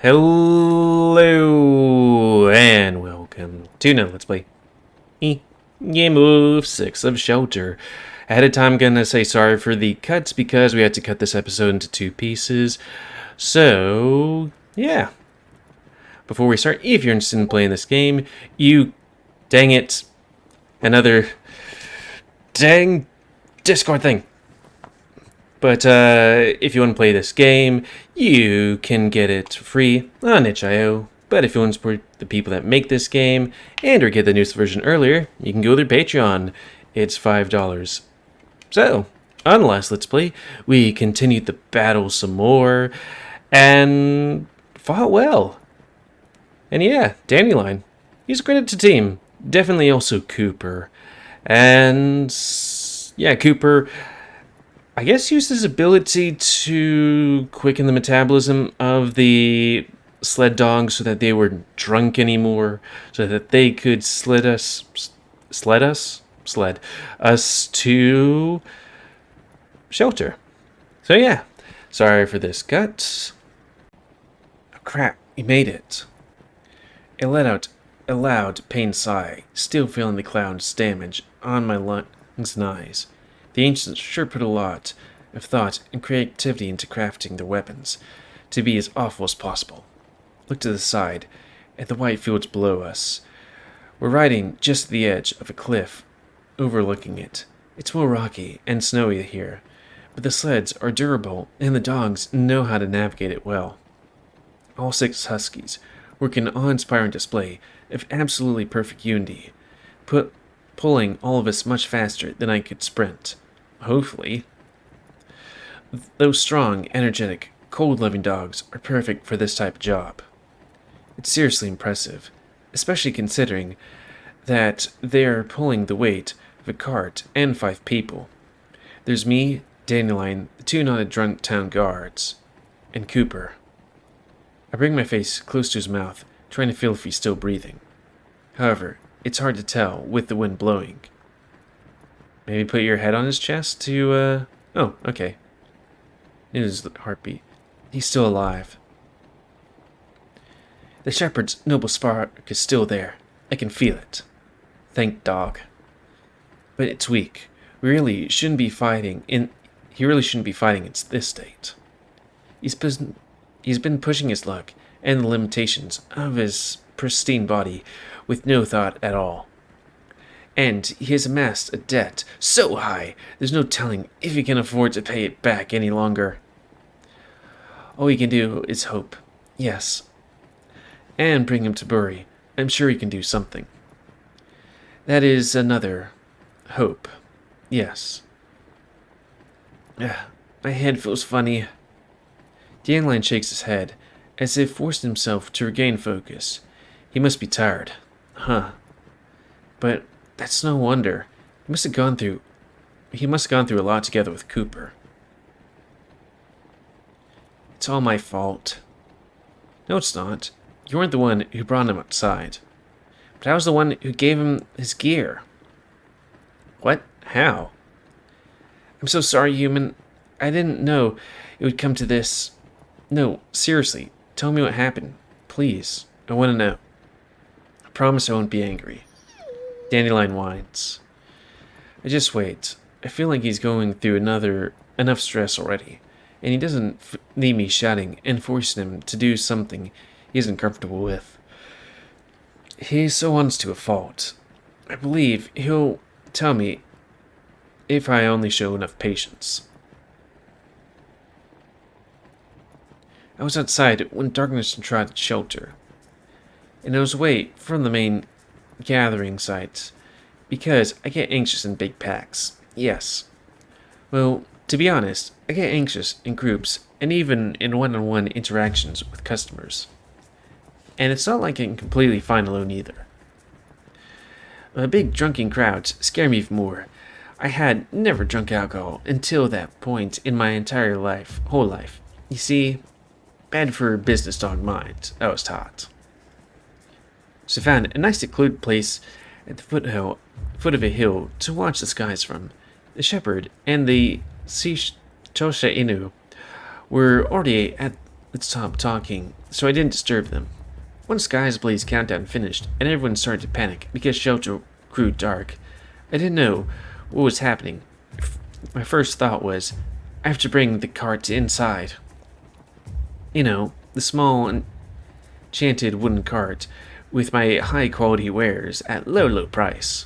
Hello and welcome to another Let's Play GamerWolfSix of Shelter. Ahead of time, I'm gonna say sorry for the cuts because we had to cut this episode into two pieces. So, yeah. Before we start, if you're interested in playing this game, dang it, another dang Discord thing. But if you want to play this game, you can get it free on itch.io. But if you want to support the people that make this game and or get the newest version earlier, you can go to their Patreon. It's $5. So, on the last Let's Play, we continued the battle some more and fought well. And yeah, Dandelion, he's a credit to team. Definitely also Cooper. And yeah, Cooper, I guess, used his ability to quicken the metabolism of the sled dogs so that they weren't drunk anymore, so that they could sled us to shelter. So yeah, sorry for this cut. Oh crap, we made it. I let out a loud pain sigh, still feeling the cloud's damage on my lungs and eyes. The ancients sure put a lot of thought and creativity into crafting their weapons to be as awful as possible. Look to the side, at the white fields below us. We're riding just at the edge of a cliff overlooking it. It's more rocky and snowy here, but the sleds are durable and the dogs know how to navigate it well. All 6 huskies work an awe-inspiring display of absolutely perfect unity, pulling all of us much faster than I could sprint. Hopefully. Those strong, energetic, cold-loving dogs are perfect for this type of job. It's seriously impressive, especially considering that they're pulling the weight of a cart and 5 people. There's me, Dandelion, the 2 knotted drunk town guards, and Cooper. I bring my face close to his mouth, trying to feel if he's still breathing. However, it's hard to tell with the wind blowing. Maybe put your head on his chest to, oh, okay. It is the heartbeat. He's still alive. The shepherd's noble spark is still there. I can feel it. Thank dog. But it's weak. He really shouldn't be fighting in this state. He's been pushing his luck and the limitations of his pristine body with no thought at all. And he has amassed a debt so high, there's no telling if he can afford to pay it back any longer. All he can do is hope, yes. And bring him to Bury. I'm sure he can do something. That is another hope, yes. My head feels funny. Dandelion shakes his head, as if forcing himself to regain focus. He must be tired. Huh. But that's no wonder. He must have gone through a lot together with Cooper. It's all my fault. No, it's not. You weren't the one who brought him outside. But I was the one who gave him his gear. What? How? I'm so sorry, human. I didn't know it would come to this. No, seriously. Tell me what happened. Please. I want to know. I promise I won't be angry. Dandelion whines. I just wait. I feel like he's going through enough stress already, and he doesn't need me shouting and forcing him to do something he isn't comfortable with. He's so honest to a fault. I believe he'll tell me if I only show enough patience. I was outside when darkness enshrouded shelter, and I was away from the main gathering sites because I get anxious in big packs. Yes. Well, to be honest, I get anxious in groups and even in one-on-one interactions with customers. And it's not like I'm completely fine alone either. Big drunken crowds scare me even more. I had never drunk alcohol until that point in my entire whole life. You see, bad for a business dog mind, I was taught. So I found a nice secluded place at the foot of a hill to watch the skies from. The shepherd and the Tosha Inu were already at stop talking, so I didn't disturb them. Once Sky's Blaze countdown finished, and everyone started to panic because shelter grew dark, I didn't know what was happening. My first thought was, I have to bring the cart inside. You know, the small enchanted wooden cart with my high-quality wares at low price.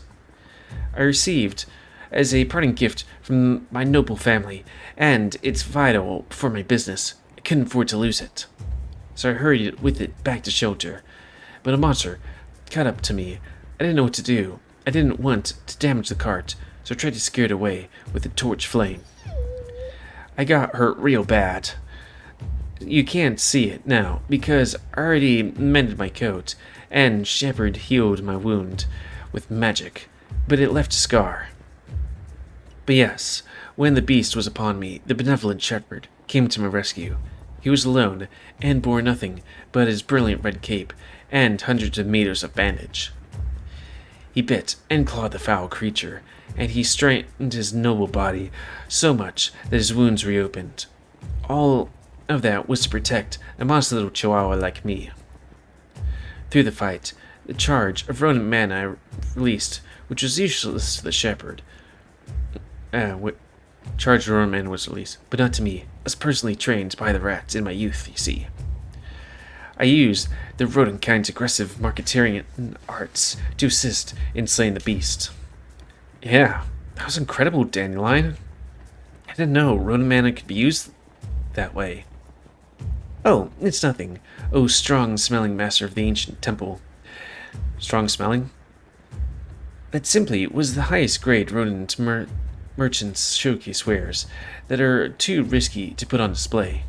I received as a parting gift from my noble family, and it's vital for my business. I couldn't afford to lose it. So I hurried with it back to shelter. But a monster caught up to me. I didn't know what to do. I didn't want to damage the cart, so I tried to scare it away with a torch flame. I got hurt real bad. You can't see it now, because I already mended my coat, and Shepherd healed my wound with magic, but it left a scar. But yes, when the beast was upon me, the benevolent Shepherd came to my rescue. He was alone, and bore nothing but his brilliant red cape and hundreds of meters of bandage. He bit and clawed the foul creature, and he strained his noble body so much that his wounds reopened. All of that was to protect a modest little chihuahua like me. Through the fight, the charge of rodent mana I released, which was useless to the shepherd, charge of rodent mana was released, but not to me. I was personally trained by the rats in my youth, you see. I used the rodent kind's aggressive marketeering arts to assist in slaying the beast. Yeah, that was incredible, Dandelion. I didn't know rodent mana could be used that way. Oh, it's nothing. Oh, strong-smelling master of the ancient temple. Strong-smelling? That simply was the highest-grade rodent merchant's showcase wares that are too risky to put on display.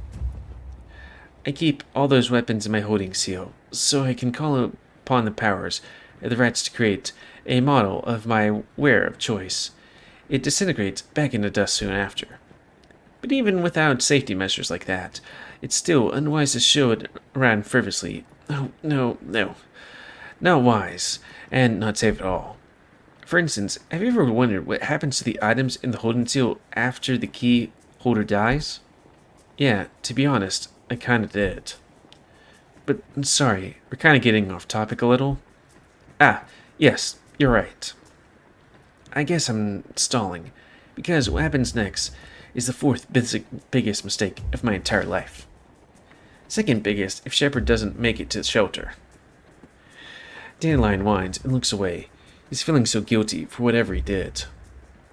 I keep all those weapons in my holding seal, so I can call upon the powers of the rats to create a model of my ware of choice. It disintegrates back into dust soon after. But even without safety measures like that, it's still unwise to show it around frivolously. Oh, no. Not wise, and not safe at all. For instance, have you ever wondered what happens to the items in the holding seal after the key holder dies? Yeah, to be honest, I kinda did. But, sorry, we're kinda getting off topic a little. Ah, yes, you're right. I guess I'm stalling, because what happens next is the fourth biggest mistake of my entire life. Second biggest if Shepherd doesn't make it to the shelter. Dandelion whines and looks away. He's feeling so guilty for whatever he did.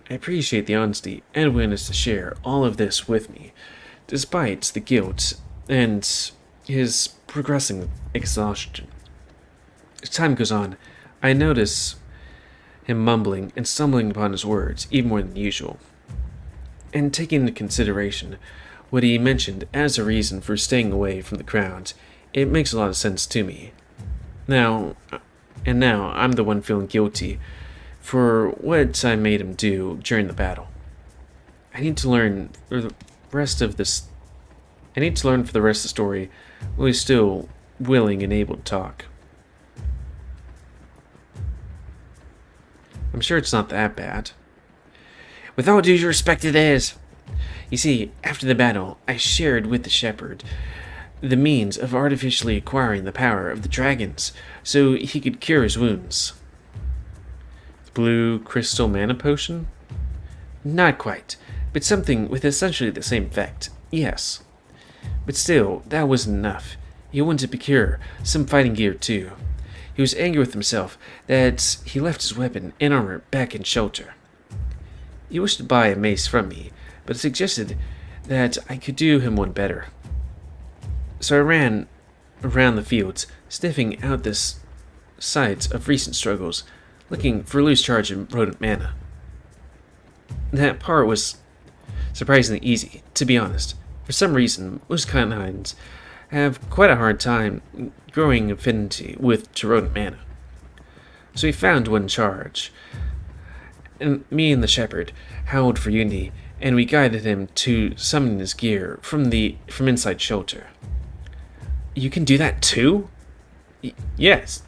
I appreciate the honesty and willingness to share all of this with me, despite the guilt and his progressing exhaustion. As time goes on, I notice him mumbling and stumbling upon his words even more than usual. And taking into consideration what he mentioned as a reason for staying away from the crowd, it makes a lot of sense to me. Now I'm the one feeling guilty for what I made him do during the battle. I need to learn for the rest of the story while he's still willing and able to talk. I'm sure it's not that bad. With all due respect, it is. You see, after the battle, I shared with the shepherd the means of artificially acquiring the power of the dragons so he could cure his wounds. The blue crystal mana potion? Not quite, but something with essentially the same effect, yes. But still, that wasn't enough. He wanted to procure some fighting gear too. He was angry with himself that he left his weapon and armor back in shelter. He wished to buy a mace from me, but suggested that I could do him one better. So I ran around the fields, sniffing out the sites of recent struggles, looking for a loose charge of rodent mana. That part was surprisingly easy, to be honest. For some reason, most canines have quite a hard time growing affinity with rodent mana. So we found one charge, and me and the shepherd howled for unity, and we guided him to summon his gear from inside shelter. You can do that too? Yes.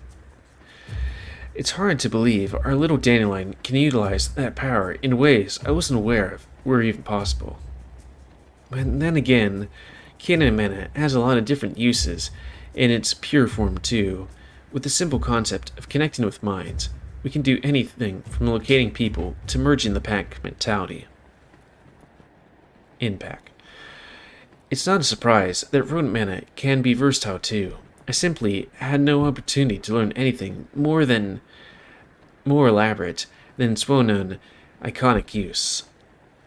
It's hard to believe our little Dandelion can utilize that power in ways I wasn't aware of were even possible. But then again, Canine mana has a lot of different uses, in its pure form too. With the simple concept of connecting with minds, we can do anything from locating people to merging the pack mentality. In pack. It's not a surprise that rodent mana can be versatile too. I simply had no opportunity to learn anything more elaborate than its well-known iconic use.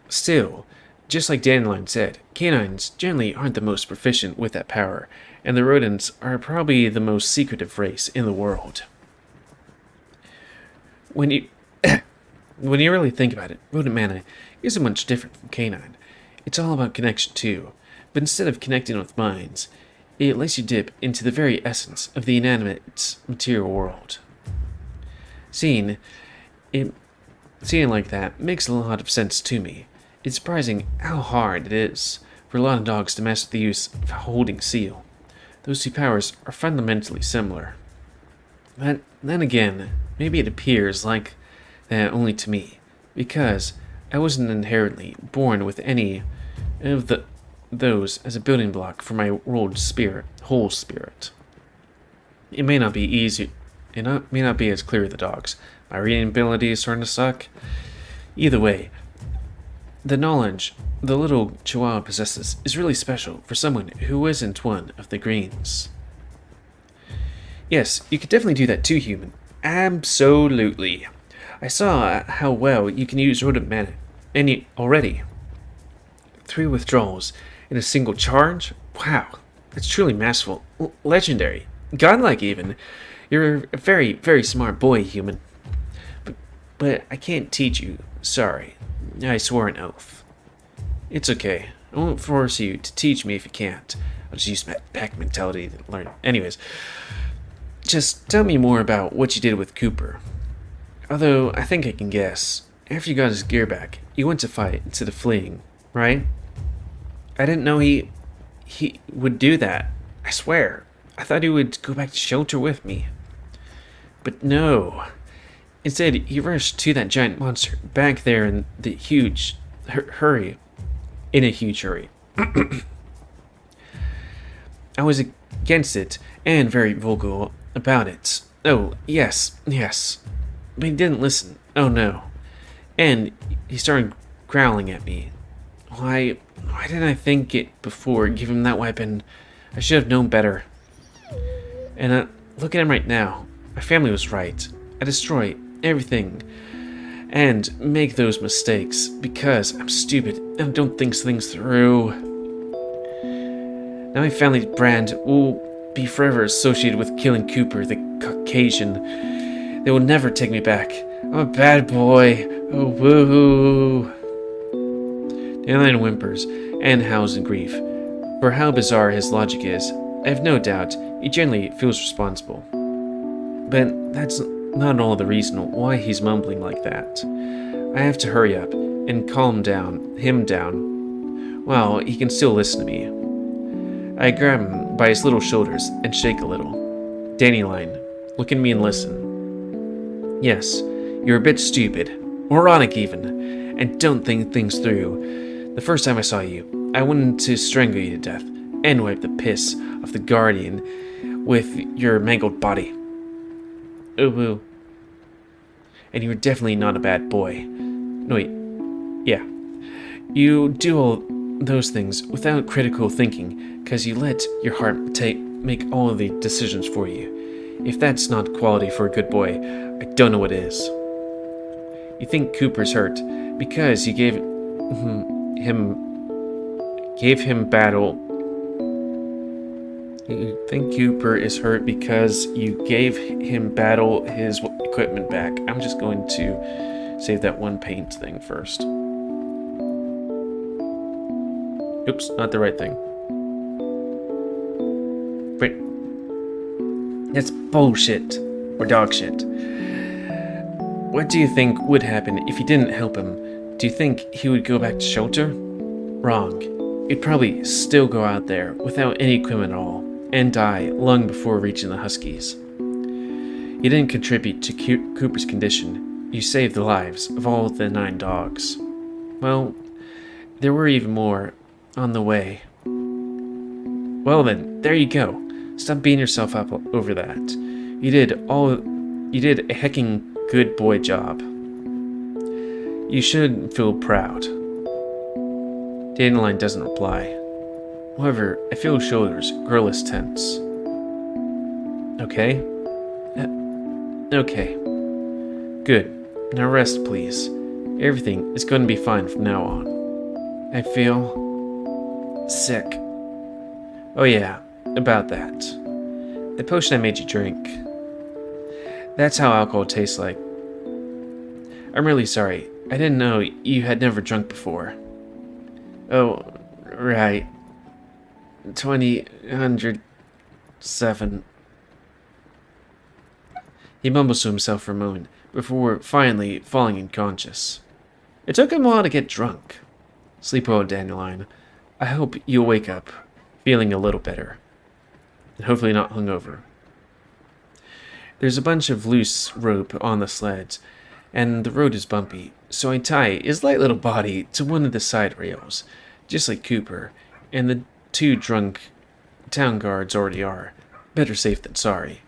Still, just like Dandelion said, canines generally aren't the most proficient with that power, and the rodents are probably the most secretive race in the world. When you really think about it, rodent mana isn't much different from canine. It's all about connection too, but instead of connecting with minds, it lets you dip into the very essence of the inanimate material world. Seeing it like that makes a lot of sense to me. It's surprising how hard it is for a lot of dogs to master the use of holding seal. Those two powers are fundamentally similar. But then again, maybe it appears like that only to me, because I wasn't inherently born with any of those as a building block for my whole spirit. It may not be as clear with the dogs. My reading ability is starting to suck. Either way, the knowledge the little chihuahua possesses is really special for someone who isn't one of the greens. Yes, you could definitely do that too, human. Absolutely. I saw how well you can use rodent mana already. 3 withdrawals in a single charge? Wow, that's truly masterful. Legendary. Godlike even. You're a very, very smart boy, human. But I can't teach you. Sorry. I swore an oath. It's okay. I won't force you to teach me if you can't. I'll just use my pack mentality to learn. Anyways, just tell me more about what you did with Cooper. Although, I think I can guess. After you got his gear back, you went to fight instead of fleeing, right? I didn't know he would do that. I swear. I thought he would go back to shelter with me. But no. Instead, he rushed to that giant monster back there in the huge hurry. In a huge hurry. I was against it, and very vocal about it. Oh, yes. But he didn't listen. Oh, no. And he started growling at me. Why didn't I think it before, give him that weapon? I should have known better. And look at him right now. My family was right. I destroy everything and make those mistakes because I'm stupid and don't think things through. Now my family brand will be forever associated with killing Cooper, the Caucasian. They will never take me back. I'm a bad boy. Oh, woohoo. Dandelion whimpers and howls in grief. For how bizarre his logic is, I have no doubt he generally feels responsible. But that's not all the reason why he's mumbling like that. I have to hurry up and calm him down, while he can still listen to me. I grab him by his little shoulders and shake a little. Dandelion, look at me and listen. Yes, you're a bit stupid, moronic even, and don't think things through. The first time I saw you, I wanted to strangle you to death and wipe the piss off the Guardian with your mangled body. Ooh. And you were definitely not a bad boy. No, wait. Yeah. You do all those things without critical thinking, because you let your heart make all of the decisions for you. If that's not quality for a good boy, I don't know what is. You think Cooper's hurt because you gave him battle. You think Cooper is hurt because you gave him battle his equipment back. I'm just going to save that one paint thing first. Oops, not the right thing. Wait. That's bullshit. Or dog shit. What do you think would happen if you didn't help him? Do you think he would go back to shelter? Wrong. He'd probably still go out there without any equipment at all, and die long before reaching the Huskies. You didn't contribute to Cooper's condition. You saved the lives of all the 9 dogs. Well, there were even more on the way. Well then, there you go. Stop beating yourself up over that. You did a hecking good boy job. You should feel proud. Dandelion doesn't reply. However, I feel his shoulders grow less tense. Okay? Okay. Good. Now rest, please. Everything is going to be fine from now on. I feel sick. Oh yeah, about that. The potion I made you drink. That's how alcohol tastes like. I'm really sorry. I didn't know you had never drunk before. Oh, right. 2007. He mumbles to himself for a moment before finally falling unconscious. It took him a while to get drunk. Sleep well, Dandelion. I hope you'll wake up feeling a little better. And hopefully not hungover. There's a bunch of loose rope on the sleds, and the road is bumpy, so I tie his light little body to one of the side rails, just like Cooper, and the two drunk town guards already are. Better safe than sorry.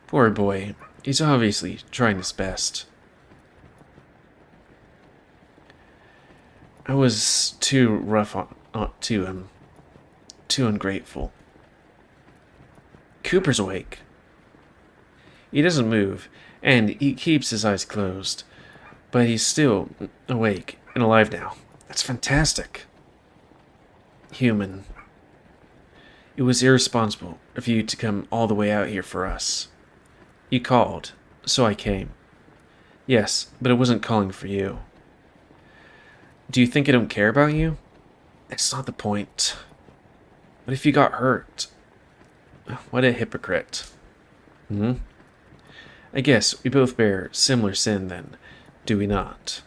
Poor boy, he's obviously trying his best. I was too rough to him. Too ungrateful. Cooper's awake. He doesn't move, and he keeps his eyes closed. But he's still awake and alive now. That's fantastic. Human. It was irresponsible of you to come all the way out here for us. You called, so I came. Yes, but I wasn't calling for you. Do you think I don't care about you? That's not the point. What if you got hurt? What a hypocrite. I guess we both bear similar sin then, do we not?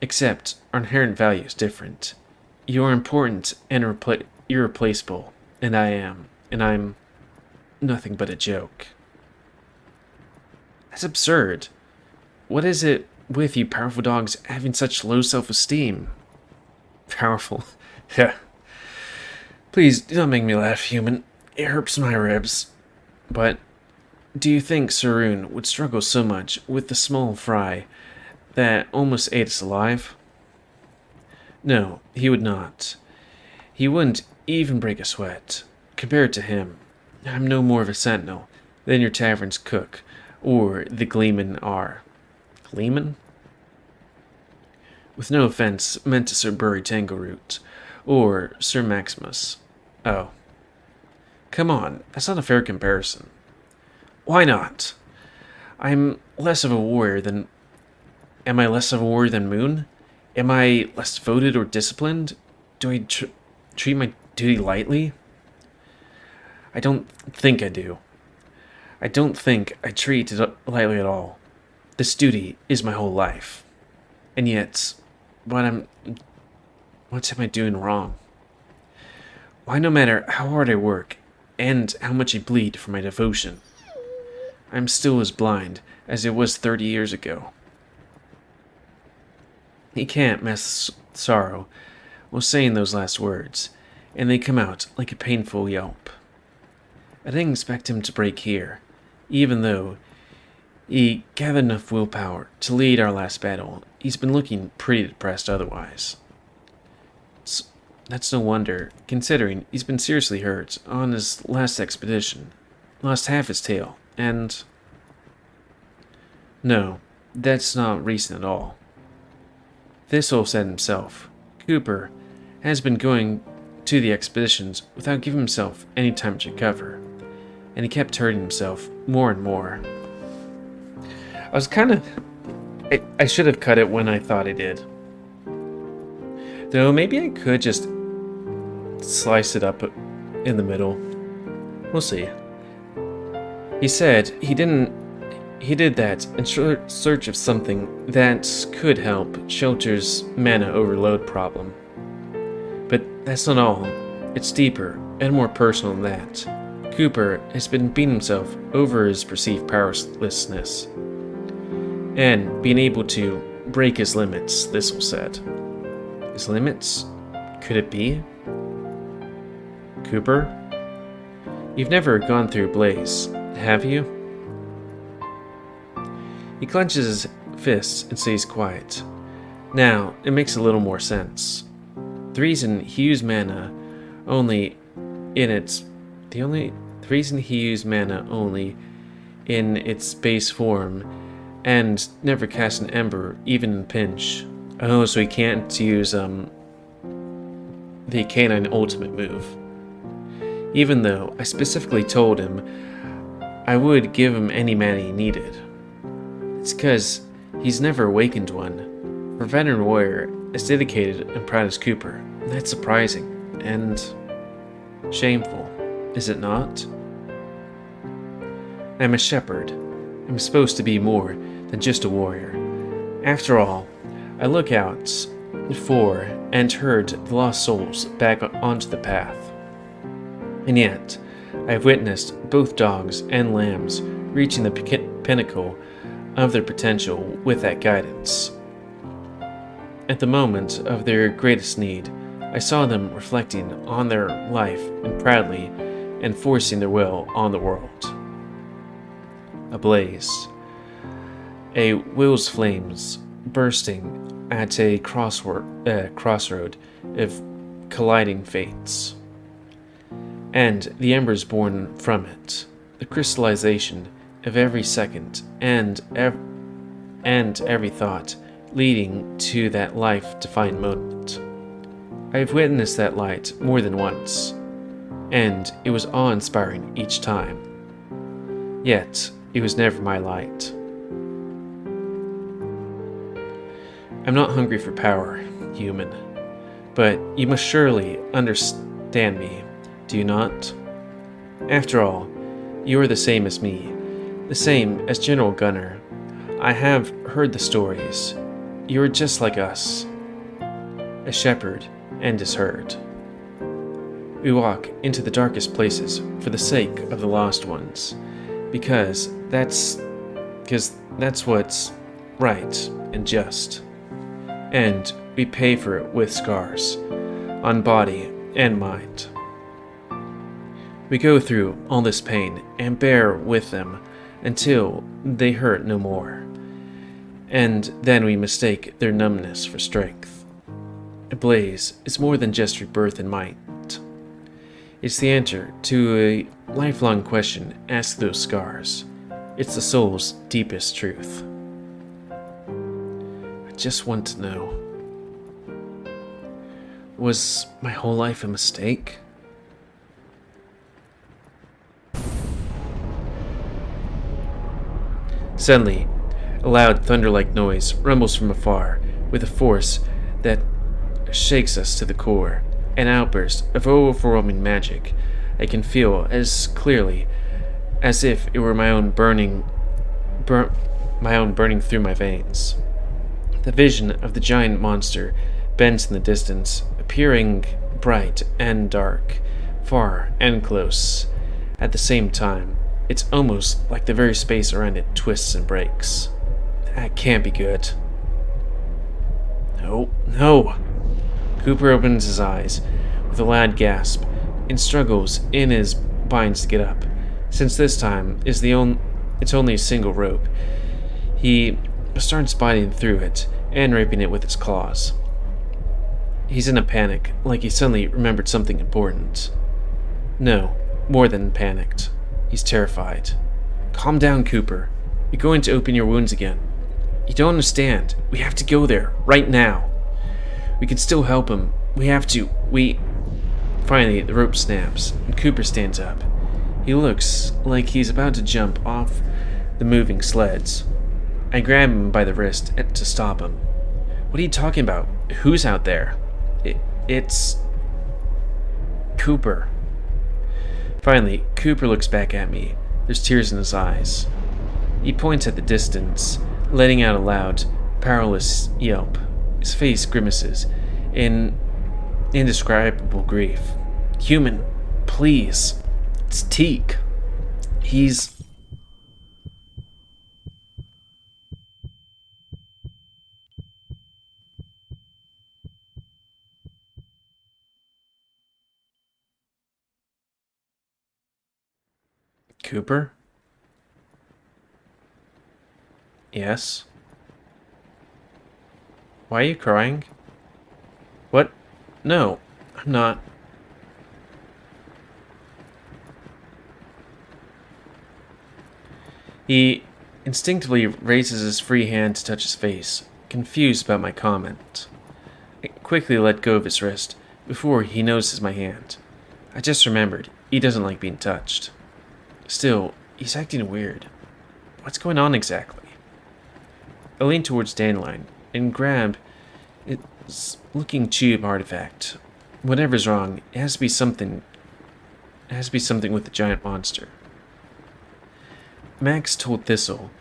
Except our inherent value is different. You are important and irreplaceable, and I am, and I'm nothing but a joke. That's absurd. What is it with you powerful dogs having such low self-esteem? Powerful? Yeah. Please, do not make me laugh, human. It hurts my ribs. But do you think Saroon would struggle so much with the small fry that almost ate us alive? No, he would not. He wouldn't even break a sweat. Compared to him, I'm no more of a sentinel than your tavern's cook or the gleeman are. Gleeman? With no offense meant to Sir Bury Tangleroot or Sir Maximus. Oh. Come on, that's not a fair comparison. Why not? I'm less of a warrior than... Am I less of a warrior than Moon? Am I less devoted or disciplined? Do I treat my duty lightly? I don't think I do. I don't think I treat it lightly at all. This duty is my whole life. And yet, what am I doing wrong? Why, no matter how hard I work, and how much I bleed for my devotion, I'm still as blind as it was 30 years ago. He can't mask sorrow while saying those last words, and they come out like a painful yelp. I didn't expect him to break here, even though he gathered enough willpower to lead our last battle. He's been looking pretty depressed otherwise. That's no wonder, considering he's been seriously hurt on his last expedition, lost half his tail, and... No, that's not recent at all. Thistle said himself, Cooper has been going to the expeditions without giving himself any time to recover, and he kept hurting himself more and more. I was kind of... I should have cut it when I thought I did. Though maybe I could just slice it up in the middle. We'll see. He said he did that in search of something that could help Shelter's mana overload problem. But that's not all. It's deeper and more personal than that. Cooper has been beating himself over his perceived powerlessness and being able to break his limits, Thistle said. His limits? Could it be? Cooper? You've never gone through a blaze, have you? He clenches his fists and stays quiet. Now, it makes a little more sense. The reason he used mana only in its base form and never cast an ember even in pinch. Oh, so he can't use the canine ultimate move. Even though I specifically told him I would give him any mana he needed. It's because he's never awakened one. For a veteran warrior as dedicated and proud as Cooper, that's surprising and shameful, is it not? I'm a shepherd. I'm supposed to be more than just a warrior. After all, I look out for and herd the lost souls back onto the path. And yet, I have witnessed both dogs and lambs reaching the pinnacle of their potential with that guidance. At the moment of their greatest need, I saw them reflecting on their life and proudly enforcing their will on the world. A blaze. A will's flames bursting at a crossroad of colliding fates. And the embers born from it, the crystallization of every second and every thought leading to that life-defining moment. I have witnessed that light more than once, and it was awe-inspiring each time. Yet, it was never my light. I'm not hungry for power, human, but you must surely understand me, do you not? After all, you are the same as me, the same as General Gunner. I have heard the stories. You are just like us, a shepherd and his herd. We walk into the darkest places for the sake of the lost ones, because that's what's right and just. And we pay for it with scars, on body and mind. We go through all this pain and bear with them until they hurt no more. And then we mistake their numbness for strength. A blaze is more than just rebirth and might. It's the answer to a lifelong question asked through those scars. It's the soul's deepest truth. I just want to know. Was my whole life a mistake? Suddenly, a loud thunder-like noise rumbles from afar with a force that shakes us to the core. An outburst of overwhelming magic I can feel as clearly as if it were my own burning through my veins. The vision of the giant monster bends in the distance, appearing bright and dark, far and close. At the same time, it's almost like the very space around it twists and breaks. That can't be good. No. Cooper opens his eyes with a loud gasp and struggles in his binds to get up. Since this time is it's only a single rope, he starts biting through it and raping it with his claws. He's in a panic, like he suddenly remembered something important. No, more than panicked. He's terrified. Calm down, Cooper. You're going to open your wounds again. You don't understand. We have to go there, right now. We can still help him. We have to. Finally, the rope snaps, and Cooper stands up. He looks like he's about to jump off the moving sleds. I grab him by the wrist to stop him. What are you talking about? Who's out there? It's Cooper. Finally, Cooper looks back at me. There's tears in his eyes. He points at the distance, letting out a loud, powerless yelp. His face grimaces in indescribable grief. Human, please. It's Teak. He's... Cooper? Yes? Why are you crying? What? No, I'm not. He instinctively raises his free hand to touch his face, confused about my comment. I quickly let go of his wrist before he notices my hand. I just remembered he doesn't like being touched. Still, he's acting weird. What's going on exactly? I lean towards Dandelion and grab its looking tube artifact. Whatever's wrong, it has to be something. It has to be something with the giant monster. Max told Thistle,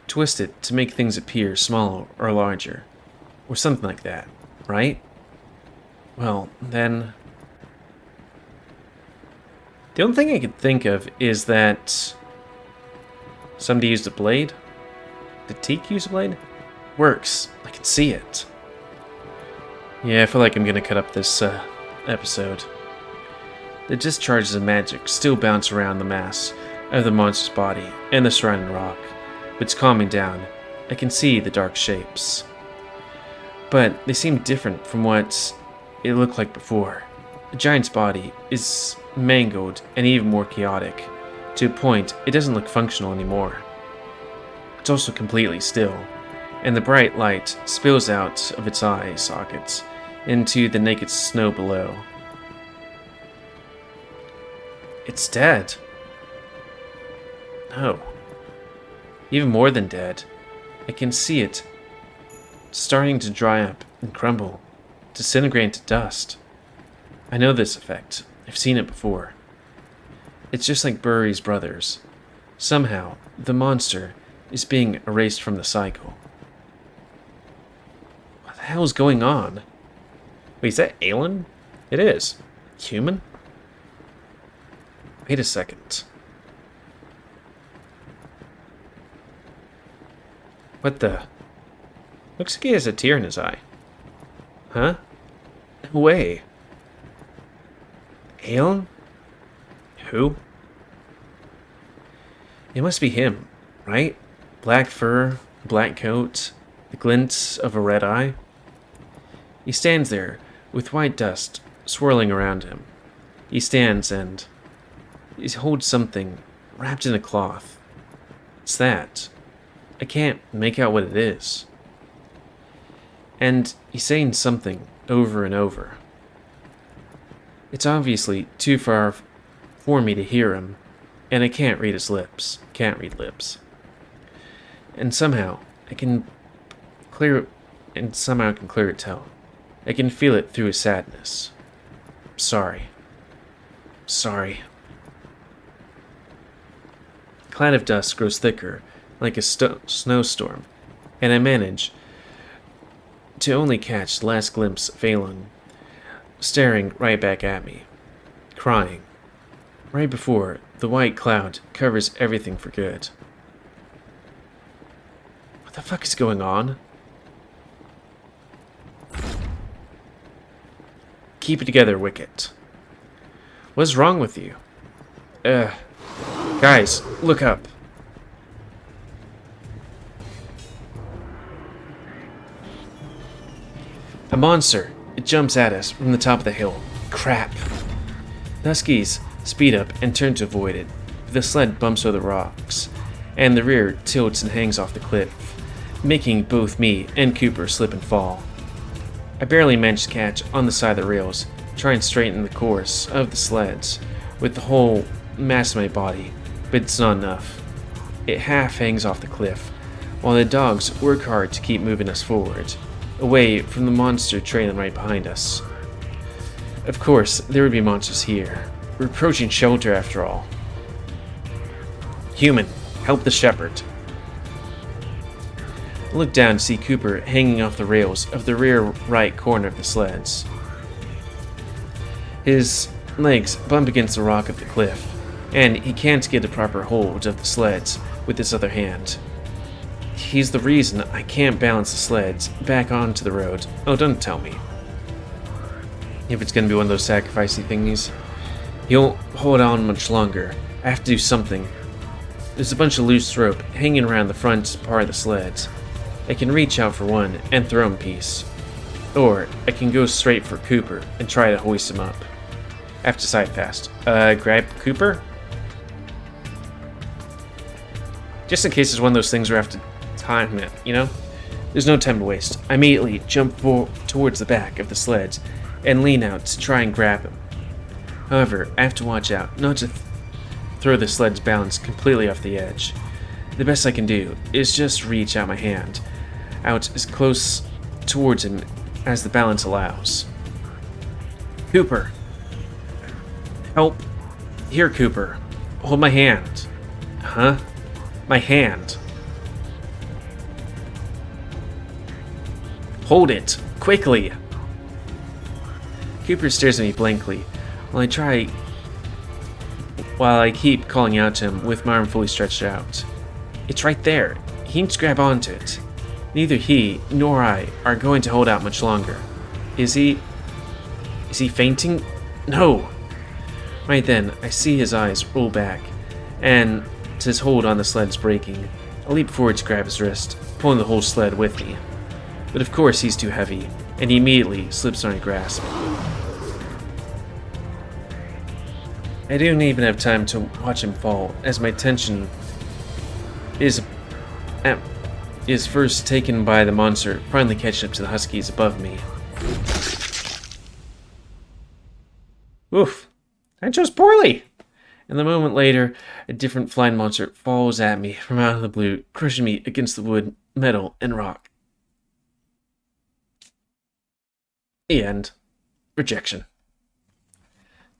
twist it to make things appear smaller or larger, or something like that, right? Well, then... The only thing I could think of is that somebody used a blade? Did Teak use a blade? Works. I can see it. Yeah, I feel like I'm gonna cut up this episode. The discharges of magic still bounce around the mass of the monster's body and the surrounding rock, but it's calming down. I can see the dark shapes. But they seem different from what it looked like before. The giant's body is mangled and even more chaotic, to a point it doesn't look functional anymore. It's also completely still, and the bright light spills out of its eye sockets into the naked snow below. It's dead. No. Even more than dead. I can see it starting to dry up and crumble, disintegrate into dust. I know this effect. I've seen it before. It's just like Burry's brothers. Somehow, the monster is being erased from the cycle. What the hell is going on? Wait, is that Alon? It is. Human? Wait a second. What the? Looks like he has a tear in his eye. Huh? No way. Alon? Who? It must be him, right? Black fur, black coat, the glint of a red eye. He stands there, with white dust swirling around him. He stands and he holds something wrapped in a cloth. It's that. I can't make out what it is. And he's saying something over and over. It's obviously too far for me to hear him, and I can't read his lips. Can't read lips. And somehow I can clear it tell. I can feel it through his sadness. Sorry. Sorry. A cloud of dust grows thicker, like a snowstorm, and I manage to only catch the last glimpse of Alon staring right back at me, crying, right before the white cloud covers everything for good. What the fuck is going on? Keep it together, Wicket. What's wrong with you? Guys, look up. A monster. It jumps at us from the top of the hill. Crap. The Huskies speed up and turn to avoid it. The sled bumps over the rocks, and the rear tilts and hangs off the cliff, making both me and Cooper slip and fall. I barely manage to catch on the side of the rails, try and straighten the course of the sleds with the whole mass of my body, but it's not enough. It half hangs off the cliff, while the dogs work hard to keep moving us forward, away from the monster trailing right behind us. Of course, there would be monsters here. We're approaching shelter after all. Human, help the shepherd. I look down to see Cooper hanging off the rails of the rear right corner of the sleds. His legs bump against the rock of the cliff, and he can't get a proper hold of the sleds with his other hand. He's the reason I can't balance the sleds back onto the road. Oh, don't tell me. If it's gonna be one of those sacrificey thingies, he won't hold on much longer. I have to do something. There's a bunch of loose rope hanging around the front part of the sleds. I can reach out for one and throw him a piece. Or I can go straight for Cooper and try to hoist him up. I have to decide fast. Grab Cooper? Just in case it's one of those things where I have to time it, you know? There's no time to waste. I immediately jump towards the back of the sleds and lean out to try and grab him. However, I have to watch out not to throw the sled's balance completely off the edge. The best I can do is just reach out my hand out as close towards him as the balance allows. Cooper. Help. Here, Cooper. Hold my hand. Huh? My hand. Hold it. Quickly. Cooper stares at me blankly while I keep calling out to him with my arm fully stretched out. It's right there. He needs to grab onto it. Neither he nor I are going to hold out much longer. Is he fainting? No. Right then, I see his eyes roll back, and his hold on the sled's breaking. I leap forward to grab his wrist, pulling the whole sled with me. But of course he's too heavy, and he immediately slips on my grasp. I don't even have time to watch him fall, as my attention is first taken by the monster finally catching up to the huskies above me. Oof, I chose poorly! And a moment later, a different flying monster falls at me from out of the blue, crushing me against the wood, metal, and rock. The end. Rejection.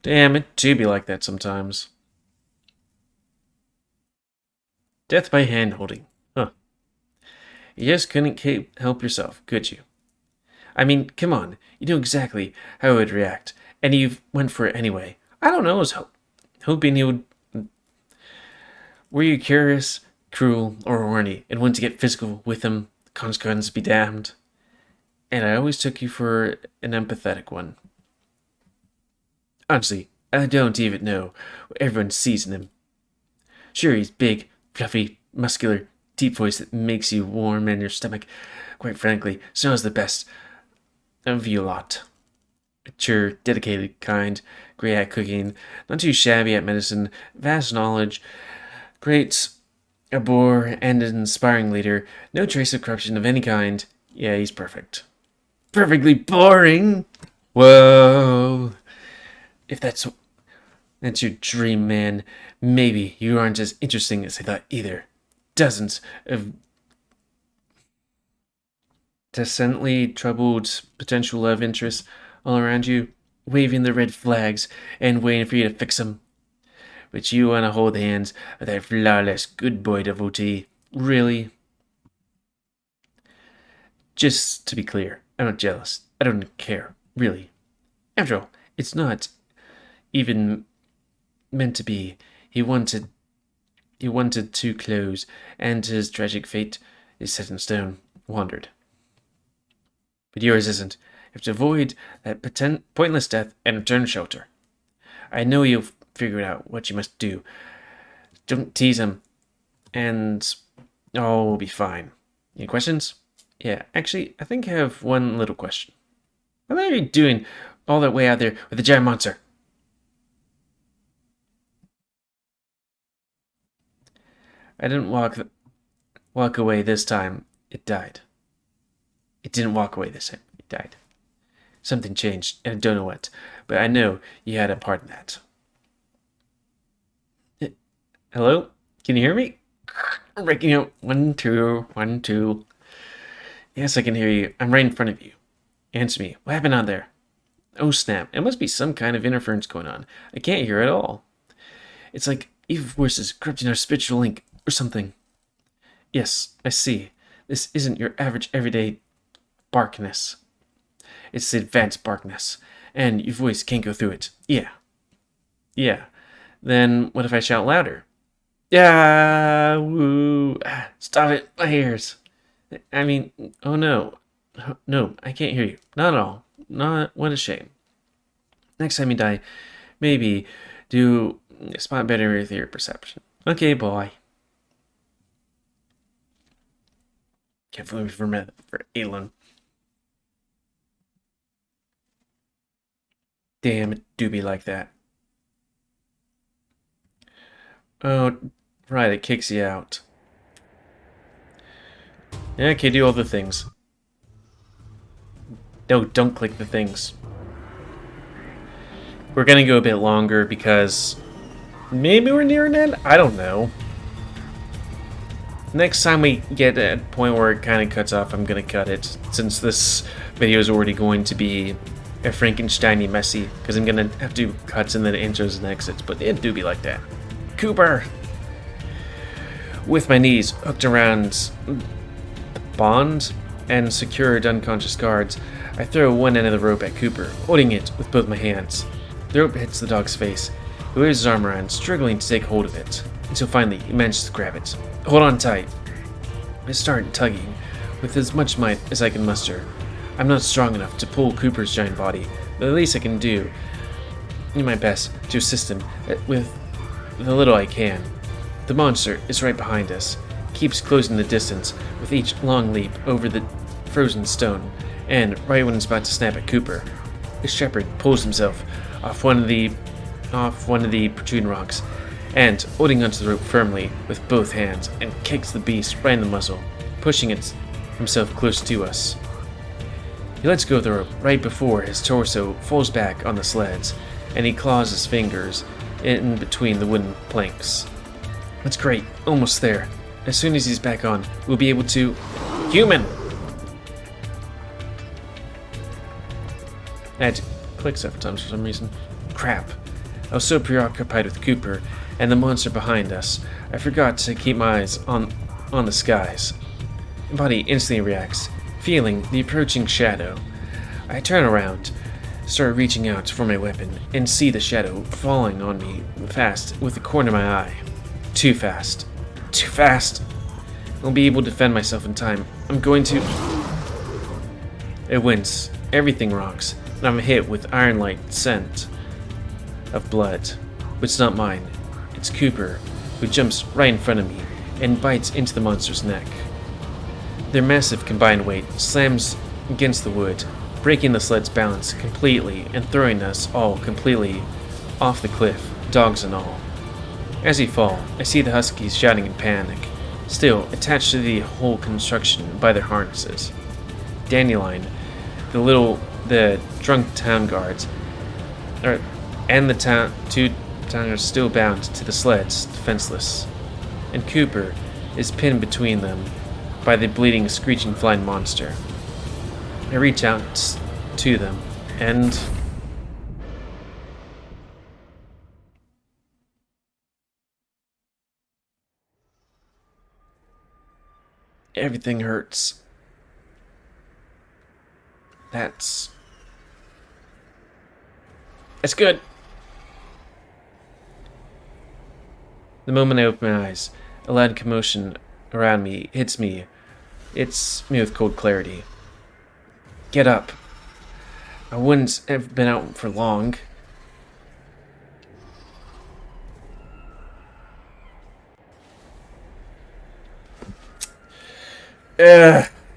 Damn, it do be like that sometimes. Death by hand-holding. Huh. You just couldn't help yourself, could you? I mean, come on. You knew exactly how I would react, and you went for it anyway. I don't know, I was hoping you would... Were you curious, cruel, or horny, and wanted to get physical with him? Consequences be damned. And I always took you for an empathetic one. Honestly, I don't even know what everyone sees in him. Sure, he's big, fluffy, muscular, deep voice that makes you warm in your stomach. Quite frankly, Snow's the best of you lot. Mature, dedicated, kind, great at cooking, not too shabby at medicine, vast knowledge, great, a bore, and an inspiring leader, no trace of corruption of any kind. Yeah, he's perfect. Perfectly boring! Whoa! If that's your dream, man, maybe you aren't as interesting as I thought either. Dozens of decently troubled potential love interests all around you, waving the red flags and waiting for you to fix them. But you want to hold the hands of that flawless good boy devotee. Really? Just to be clear, I'm not jealous. I don't care, really. After all, it's not even meant to be. He wanted to close, and his tragic fate is set in stone. Wandered. But yours isn't. You have to avoid that pointless death and return to shelter. I know you'll figure out what you must do. Don't tease him, and all will be fine. Any questions? Yeah, actually, I think I have one little question. What are you doing all that way out there with the giant monster? I didn't walk away this time. It died. It didn't walk away this time. It died. Something changed, and I don't know what, but I know you had a part in that. Hello? Can you hear me? I'm breaking out. 1, 2, 1, 2. Yes, I can hear you. I'm right in front of you. Answer me. What happened out there? Oh, snap. It must be some kind of interference going on. I can't hear at all. It's like evil forces corrupting our spiritual link or something. Yes, I see. This isn't your average everyday barkness. It's the advanced barkness, and your voice can't go through it. Yeah. Yeah. Then what if I shout louder? Yeah, woo. Stop it, my ears. I mean, oh no. No, I can't hear you. Not at all. Not, what a shame. Next time you die, maybe do spot better with your perception. Okay, boy. Can't believe for Alon. Damn, it do be like that. Oh, right, it kicks you out. Yeah, okay, do all the things. No, don't click the things. We're gonna go a bit longer because maybe we're near an end? I don't know. Next time we get at a point where it kind of cuts off, I'm gonna cut it, since this video is already going to be a Frankenstein-y messy, because I'm gonna have to do cuts and then intros and exits, but it do be like that. Cooper! With my knees hooked around the bond and secured unconscious guards, I throw one end of the rope at Cooper, holding it with both my hands. The rope hits the dog's face. He waves his arm around, struggling to take hold of it, until finally he manages to grab it. Hold on tight. I start tugging, with as much might as I can muster. I'm not strong enough to pull Cooper's giant body, but the least I can do my best to assist him with the little I can. The monster is right behind us, keeps closing the distance with each long leap over the frozen stone, and right when it's about to snap at Cooper, the shepherd pulls himself off one of the protruding rocks, and holding onto the rope firmly with both hands, and kicks the beast right in the muzzle, pushing it himself close to us. He lets go of the rope right before his torso falls back on the sleds, and he claws his fingers in between the wooden planks. That's great, almost there. As soon as he's back on, we'll be able to... Human! I had to click several times for some reason. Crap. I was so preoccupied with Cooper and the monster behind us, I forgot to keep my eyes on the skies. My body instantly reacts, feeling the approaching shadow. I turn around, start reaching out for my weapon, and see the shadow falling on me fast with the corner of my eye. Too fast. Too fast! I won't be able to defend myself in time. I'm going to... I wince. Everything rocks, and I'm hit with iron-like scent of blood. But it's not mine. It's Cooper, who jumps right in front of me and bites into the monster's neck. Their massive combined weight slams against the wood, breaking the sled's balance completely and throwing us all completely off the cliff, dogs and all. As we fall, I see the huskies shouting in panic, still attached to the whole construction by their harnesses. Dandelion, the drunk town guards, and the two towners still bound to the sleds, defenseless. And Cooper is pinned between them by the bleeding, screeching flying monster. I reach out to them, and... everything hurts. That's good. The moment I open my eyes, a loud commotion around me hits me. It's me with cold clarity. Get up. I wouldn't have been out for long.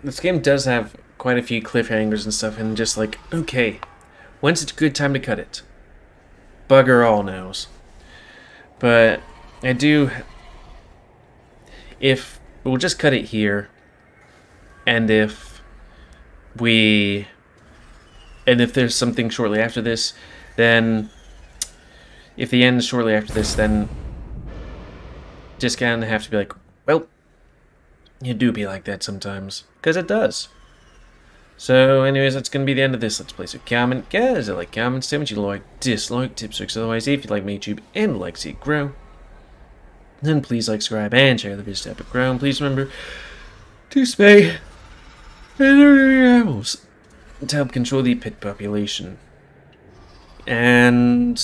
This game does have quite a few cliffhangers and stuff, and just like, okay, when's a good time to cut it? Bugger all knows. But I do... if we'll just cut it here, and if there's something shortly after this, then if the end is shortly after this, then just kind of have to be like, well, you do be like that sometimes, because it does. So anyways, that's going to be the end of this Let's Play. So comment, guys, like, comment, say what you like, dislike, tips, tricks, otherwise, if you like my YouTube and would like to see it grow, then please like, subscribe, and share the video to help it grow. And please remember to spay and neuter your animals to help control the pet population. And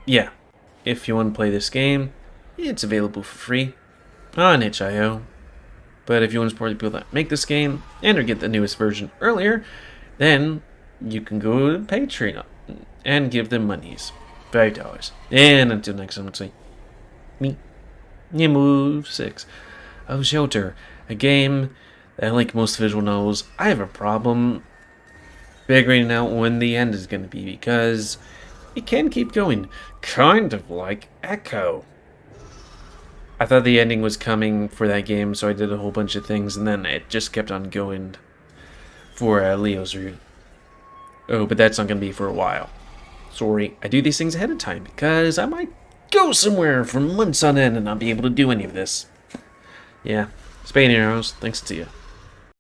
yeah, if you want to play this game, it's available for free on itch.io. But if you want to support the people that make this game and or get the newest version earlier, then you can go to Patreon and give them monies. $5. And until next time, I'll say me, GamerWolfSix of Shelter, a game like most visual novels, I have a problem figuring out when the end is going to be, because it can keep going, kind of like Echo. I thought the ending was coming for that game, so I did a whole bunch of things, and then it just kept on going for Leo's route. Oh, but that's not going to be for a while. Sorry, I do these things ahead of time, because I might go somewhere for months on end and not be able to do any of this. Yeah, Spain arrows, thanks to you.